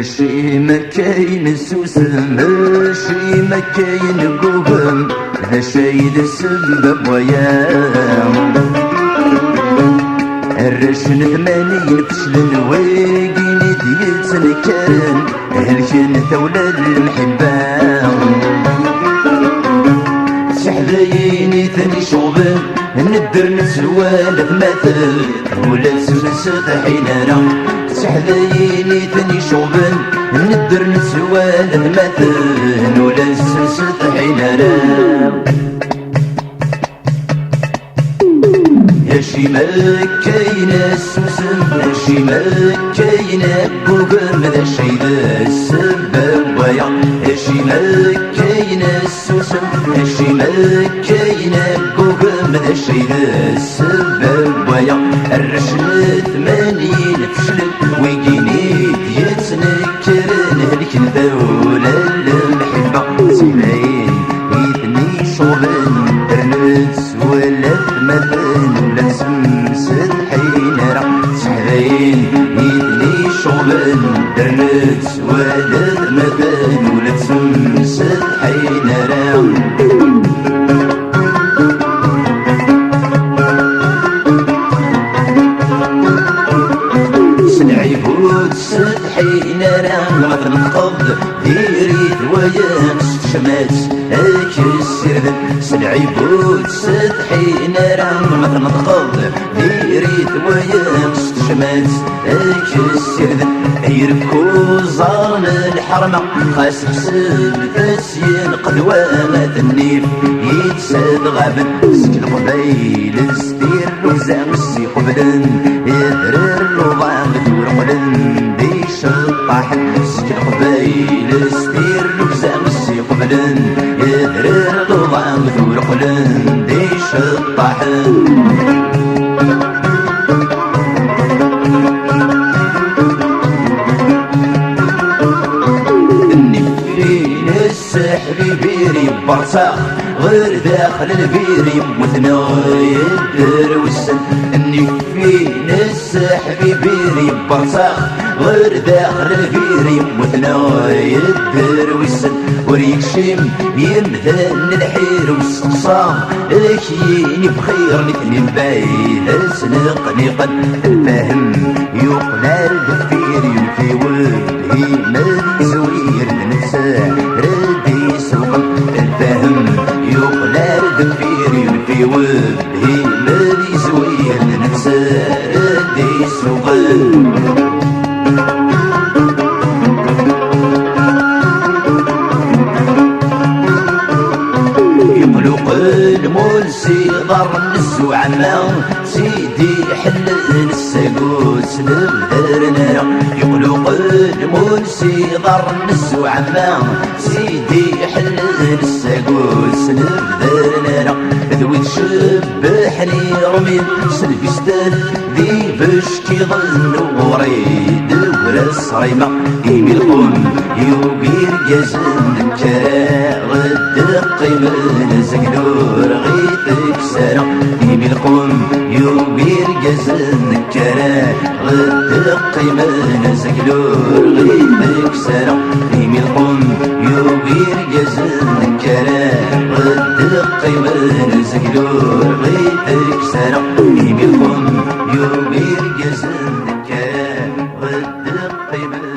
شي ما كاين سوسم شي ما كاين قوهم ذا شي ذا سبب وياه الرشن ثمانين فشل واقين يتنكرن هلكن ثولى المحبان سحذايني ثاني شغبان ندر نسوال مثل ولا سلسة حينارا سحذايني ثاني شغبان ندر نسوال مثل ولا سلسة حينارا يا شي ما كاينه سوسم يا شي ما كاينه قوقم ذا شي ذا السبب ويا يا شي ما كاينه سوسم يا شي ما كاينه قوقم ذا شي ذا السبب ويا الرشن ثمانين فشلت ويجيني يتنكرن هلك ذولا المحبه سبعين يثني شغلن درنس ولا مثل ولا سمسد حينرا سحرين يدني شغل درنس ولا مثل ولا سمسد حينرا سنعيبود سد حينرا غادر نقض ديريت وياس شمات السردن سنعيبود سد حينرا غادر نقض ديريت وياس شمات السردن يركو زارن الحرمة خاس بسد ثاسين قدوانة النيف يتساد غابن سكن قبيل ستير وزام السي قبلن يدرر الوضع ورقلن ديش الطاحن سكن قبيل ستير وزام السي قبلن يدرر الوضع ورقلن ديش الطاحن السحر بيري برصاخ غير داخل البيري مثنى يدر والسن اني فين السحر بيري برصاخ غير داخل البيري مثنى يدر والسن وريكشم يمثل الحير والسقصام اكيني بخير نكني بايد سنقني قد الفهم يقلال دفيري وفي وجهي ما زوير ننسى ردي سوق الفهم يقلال دفيري وفي وجهي ما زوير ننسى ردي سوق المولسي ضر النسو عمان سيدي حل الساقوس نبدر نرى يقلق المولسي ضر النسو عمان سيدي حل الساقوس نبدر نرى ذوي تشبحني رمي سلبي ستان ذي بشكي ظن وريد ولا صريمة إيمي القم يوبير جازن كرا غد قيمة زقنور غيثك سارة إيمي القم يوبير جازن كرا غد قيمة زقنور غيثك سارة إيمي القم يوبير جازن كرا غد قيمة زقنور غيثك سارة إيمي القم يوبير جازن كرا غد قيمة